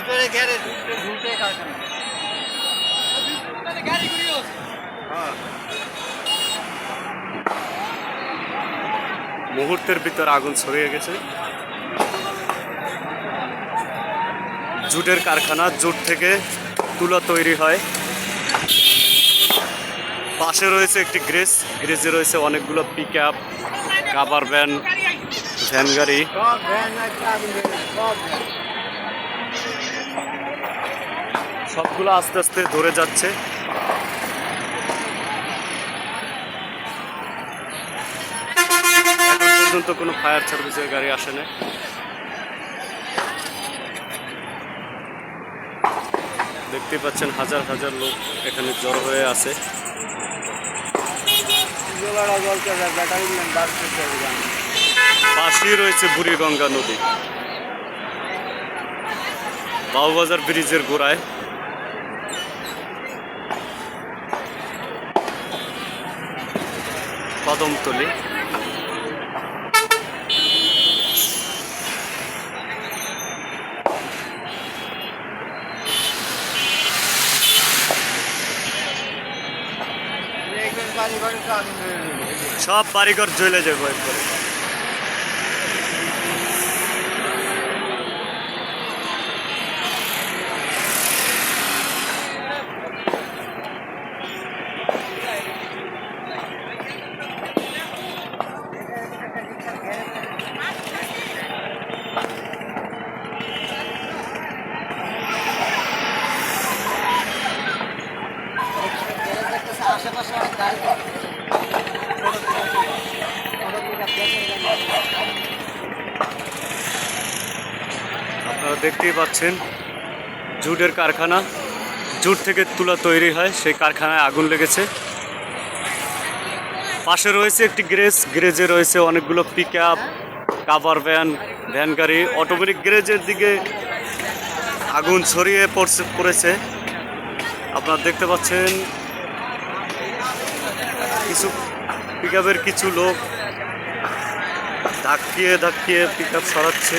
ভিতরে গ্যারেজ ঢুকতে কারখানা। হ্যাঁ, মুহূর্তের ভিতর আগুন ছড়িয়ে গেছে। জুটের কারখানা, জুট থেকে তুলা তৈরি হয়। পাশে রয়েছে একটি গ্যারেজে রয়েছে অনেকগুলো pick up, cover van, van গাড়ি। সব ভ্যান আছে আগুন লেগেছে, সব ভ্যান। সবগুলো আস্তে আস্তে ধরে যাচ্ছে। এখন পর্যন্ত কোনো ফায়ার সার্ভিসের গাড়ি আসে না। দেখতে পাচ্ছেন হাজার হাজার লোক এখানে জড়ো হয়ে আছে। জোগাড়া জলতে ব্যাটারি বাড়ছে। পাশেই রয়েছে বুড়িগঙ্গা নদী। বাউবাজার ব্রিজের গোড়ায় কদমতলী। বাড়ি ঘরে তো আগুন ধরে নেবে। সব বাড়িঘর জ্বলে যাবে একবারে। আশেপাশে অনেক গাড়ি আপনারা দেখতেই পাচ্ছেন জুটের কারখানা, জুট থেকে তুলা তৈরি হয়, সেই কারখানায় আগুন লেগেছে। পাশে রয়েছে একটি গ্যারেজে রয়েছে অনেকগুলো pick up, cover van, van গাড়ি। অটোমেটিক গ্যারেজের দিকে আগুন ছড়িয়ে পড়েছে। আপনারা দেখতে পাচ্ছেন কিছু পিক আপের কিছু লোক ধাক্কিয়ে ধাক্কিয়ে পিক আপ সরাচ্ছে।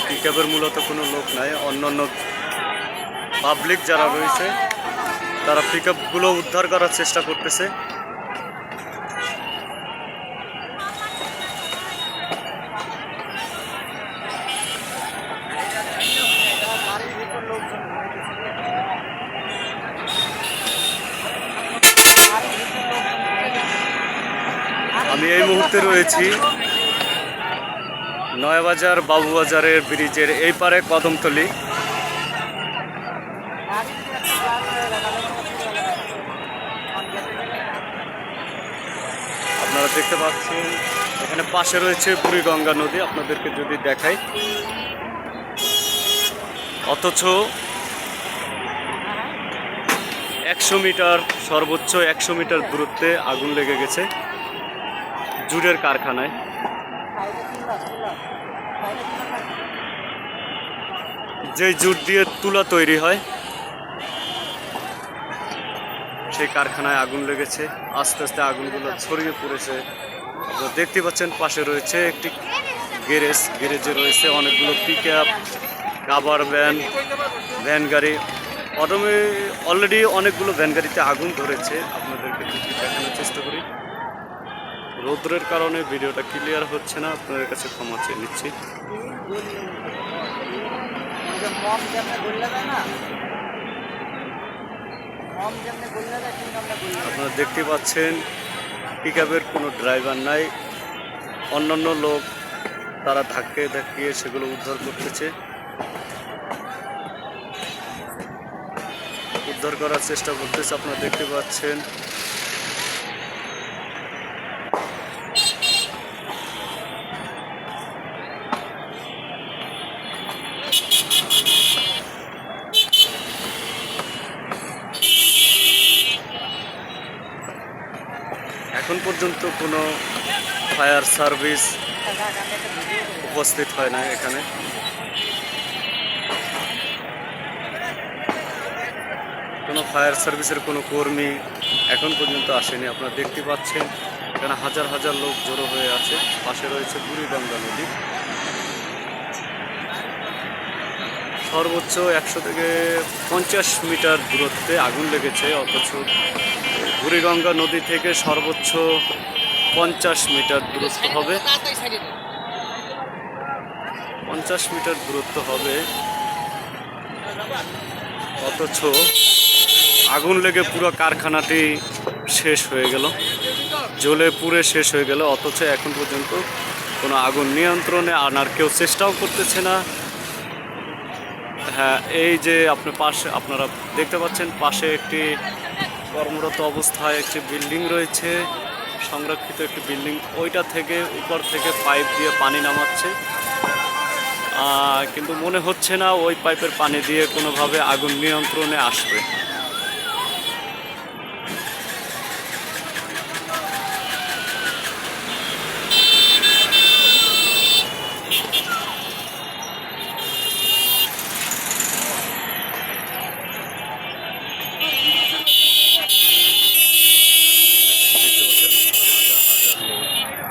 পিক আপের মূলত কোনো লোক নাই, অন্যান্য পাবলিক যারা রয়েছে তারা পিক আপগুলো উদ্ধার করার চেষ্টা করতেছে। আমি এই মুহূর্তে রয়েছি নয়াবাজার বাবুবাজারের ব্রিজের এই পারে কদমতলী। আপনারা দেখতে পাচ্ছেন এখানে পাশে রয়েছে বুড়িগঙ্গা নদী। আপনাদেরকে যদি দেখাই, অথচ 100 মিটার, সর্বোচ্চ 100 মিটার দূরত্বে আগুন লেগে গেছে জুটের কারখানায়। যে জুট দিয়ে তুলা তৈরি হয় সেই কারখানায় আগুন লেগেছে। আস্তে আস্তে আগুনগুলো ছড়িয়ে পড়েছে। আপনারা দেখতে পাচ্ছেন পাশে রয়েছে একটি গ্যারেজে রয়েছে অনেকগুলো pick up, cover van, van গাড়ি। অলরেডি অনেকগুলো ভ্যান গাড়িতে আগুন ধরেছে। আপনাদেরকে যদি দেখানোর চেষ্টা করি, রৌদ্রের কারণে ভিডিওটা ক্লিয়ার হচ্ছে না, আপনাদের কাছে ক্ষমা চেয়ে নিচ্ছি। আপনারা দেখতে পাচ্ছেন পিক আপের কোনো ড্রাইভার নাই, অন্যান্য লোক তারা ধাক্কিয়ে সেগুলো উদ্ধার করতেছে, উদ্ধার করার চেষ্টা করতেছে। আপনারা দেখতে পাচ্ছেন এখন পর্যন্ত কোনো ফায়ার সার্ভিস উপস্থিত হয় না এখানে। তো কোনো ফায়ার সার্ভিসের কোনো কর্মী এখন পর্যন্ত আসেনি। আপনারা দেখতে পাচ্ছেন এখানে হাজার হাজার লোক জড়ো হয়ে আছে। পাশে রয়েছে বুড়িগঙ্গা নদী। সর্বোচ্চ 100 থেকে 50 মিটার দূরত্বে আগুন লেগেছে, অথচ বুড়িগঙ্গা নদী থেকে সর্বোচ্চ 50 মিটার দূরত্ব হবে। 50 মিটার দূরত্ব হবে, অথচ আগুন লেগে পুরো কারখানাটি শেষ হয়ে গেল, জ্বলে পুড়ে শেষ হয়ে গেল। অথচ এখন পর্যন্ত কোনো আগুন নিয়ন্ত্রণে আনার কেউ চেষ্টাও করতেছে না। হ্যাঁ, এই যে আপনারা দেখতে পাচ্ছেন পাশে একটি কর্মরত অবস্থায় একটি বিল্ডিং রয়েছে, সংরক্ষিত একটি বিল্ডিং। ওইটা থেকে উপর থেকে পাইপ দিয়ে পানি নামাচ্ছে, কিন্তু মনে হচ্ছে না ওই পাইপের পানি দিয়ে কোনোভাবে আগুন নিয়ন্ত্রণে আসবে।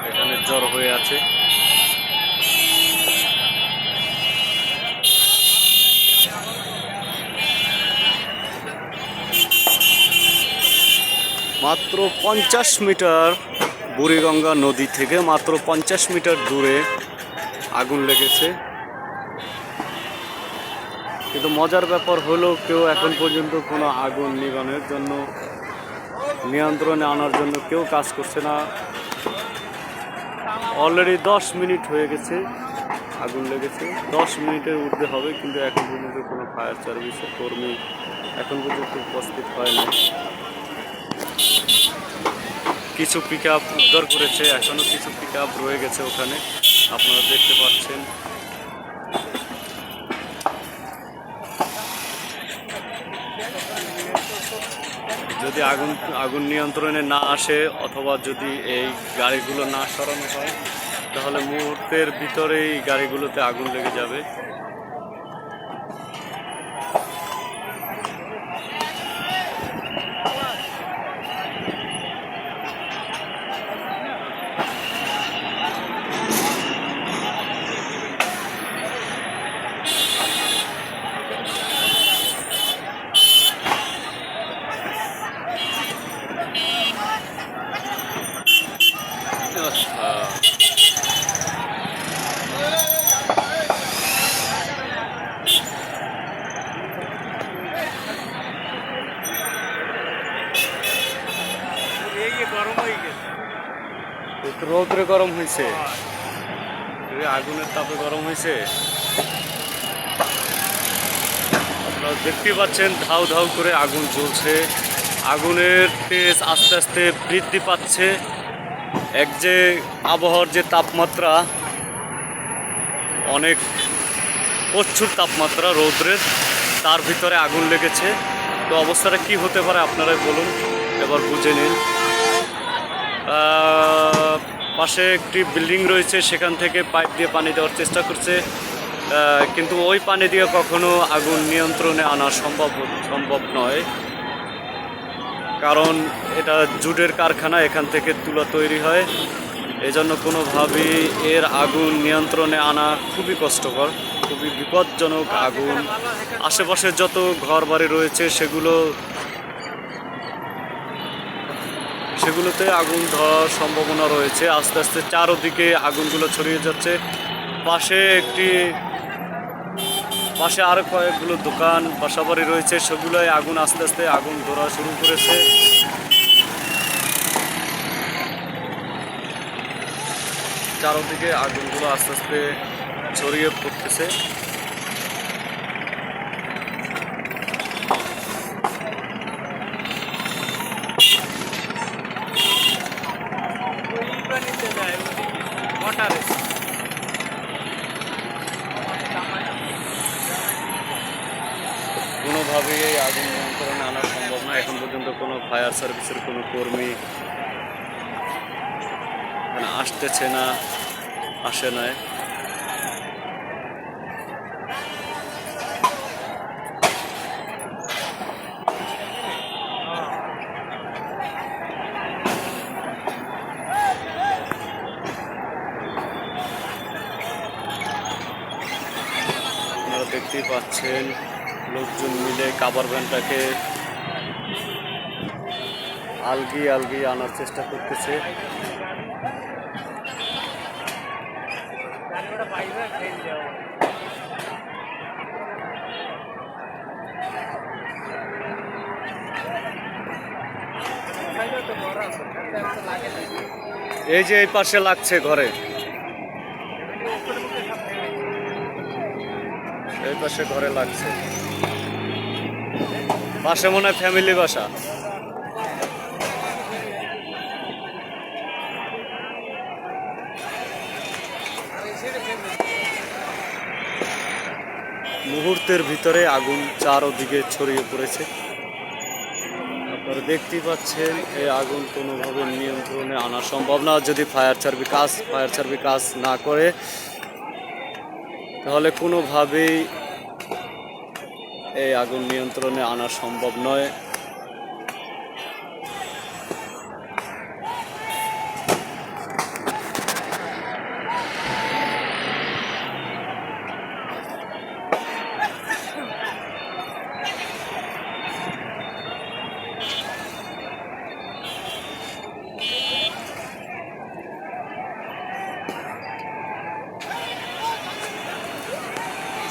এখানে জ্বর হয়ে আছে। মাত্র 50 মিটার বুড়িগঙ্গা নদী থেকে মাত্র 50 মিটার দূরে আগুন লেগেছে। কিন্তু মজার ব্যাপার হলো কেউ এখন পর্যন্ত কোনো আগুন নিবানোর জন্য, নিয়ন্ত্রণে আনার জন্য কেউ কাজ করছে না। অলরেডি 10 মিনিট হয়ে গেছে আগুন লেগেছে, 10 মিনিটের ঊর্ধ্বে হবে, কিন্তু এখন পর্যন্ত কোনো ফায়ার সার্ভিসের কর্মী এখন পর্যন্ত উপস্থিত হয় না। কিছু পিক আপ উদ্ধার করেছে, এখনও কিছু পিক আপ রয়ে গেছে ওখানে, আপনারা দেখতে পাচ্ছেন। যদি আগুন নিয়ন্ত্রণে না আসে অথবা যদি এই গাড়িগুলো না সরানো হয়, তাহলে মুহূর্তের ভিতরেই গাড়িগুলোতে আগুন লেগে যাবে। রৌদ্রে গরম হয়েছে, আগুনের তাপে গরম হয়েছে। আপনারা দেখতে পাচ্ছেন ধাউ ধাউ করে আগুন জ্বলছে, আগুনের তেজ আস্তে আস্তে বৃদ্ধি পাচ্ছে। এক যে আবহাওয়ার যে তাপমাত্রা, অনেক প্রচুর তাপমাত্রা রৌদ্রের, তার ভিতরে আগুন লেগেছে। তো অবস্থাটা কি হতে পারে আপনারাই বলুন, এবার বুঝে নিন। পাশে একটি বিল্ডিং রয়েছে, সেখান থেকে পাইপ দিয়ে পানি দেওয়ার চেষ্টা করছে, কিন্তু ওই পানি দিয়ে কখনো আগুন নিয়ন্ত্রণে আনা সম্ভব নয়, কারণ এটা জুটের কারখানা, এখান থেকে তুলা তৈরি হয়। এজন্য কোনোভাবেই এর আগুন নিয়ন্ত্রণে আনা খুবই কষ্টকর, খুবই বিপজ্জনক আগুন। আশেপাশে যত ঘর বাড়ি রয়েছে সেগুলোতে আগুন ধরার সম্ভাবনা রয়েছে। আস্তে আস্তে চারদিকে আগুনগুলো ছড়িয়ে যাচ্ছে। পাশে আরও কয়েকগুলো দোকান বাসাবাড়ি রয়েছে, সেগুলোয় আগুন আস্তে আস্তে আগুন ধরা শুরু করেছে। চারদিকে আগুনগুলো আস্তে আস্তে ছড়িয়ে পড়তেছে। কোনোভাবেই এই আগুন নিয়ন্ত্রণে আনা সম্ভব না। এখন পর্যন্ত কোনো ফায়ার সার্ভিসের কোনো কর্মী এখানে আসতেছে না, আসে নাই। দেখতেই পাচ্ছেন লোকজন মিলে কাভার ভ্যানটাকে আলগি আনার চেষ্টা করতেছে। এই যে এই পাশে লাগছে ঘরে, এই পাশে ঘরে লাগছে, পাশে মনে হয় ফ্যামিলি বাসা। মুহূর্তের ভিতরে আগুন চারদিকে ছড়িয়ে পড়েছে। আপনারা দেখতেই পাচ্ছেন এই আগুন কোনোভাবে নিয়ন্ত্রণে আনা সম্ভব না। যদি ফায়ার সার্ভিস কাজ না করে তাহলে কোনোভাবেই এই আগুন নিয়ন্ত্রণে আনা সম্ভব নয়।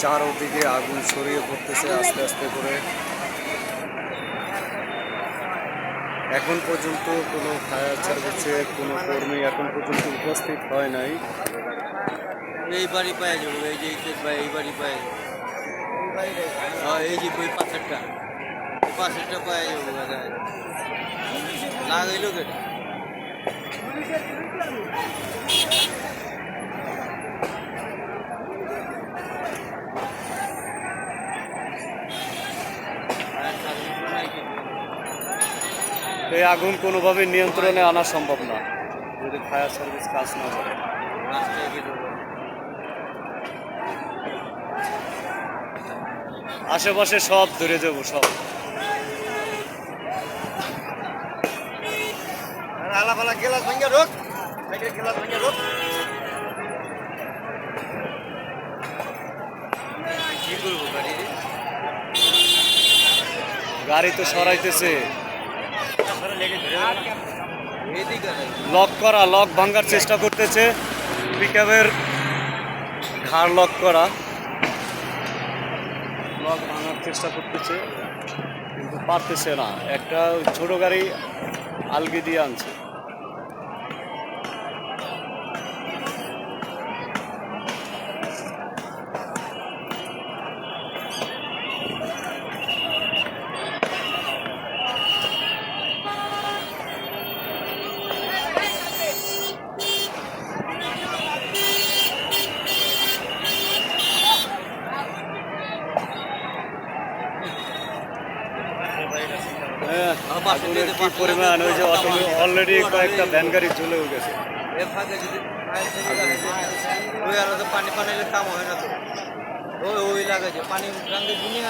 চারদিকে আগুন ছড়িয়ে পড়তেছে আস্তে আস্তে করে। এখন পর্যন্ত কোনো ফায়ার সার্ভিসের কোনো কর্মী এখন পর্যন্ত উপস্থিত হয় নাই। এই বাড়ি পাওয়া যাবো, এই যে এই বাড়ি পাওয়া যাবো, এই যে বই পাশেরটা পাওয়া যাবো, লাগাইল কেটে এই আগুন কোনোভাবে নিয়ন্ত্রণে আনা সম্ভব না যদি ফায়ার সার্ভিস কাজ না করে। আশেপাশে সব ধরে যাবো, সব আলাপালা গেলাস ভেঙে রোক, গেলাস ভেঙে রোক। কি করবো গাড়ি তো সরাইতেছে, লক ভাঙার চেষ্টা করতেছে, পিকআপের ঘাড় লক ভাঙার চেষ্টা করতেছে কিন্তু পারতেছে না। একটা ছোট গাড়ি আলগি দিয়ে আনছে। আগুনের কি পরিমাণ, ওই যে অলরেডি কয়েকটা ভ্যান গাড়ি চলেও গেছে। পানি পানি কাম হয় না তো, ওই লাগাইছে পানি দুনিয়া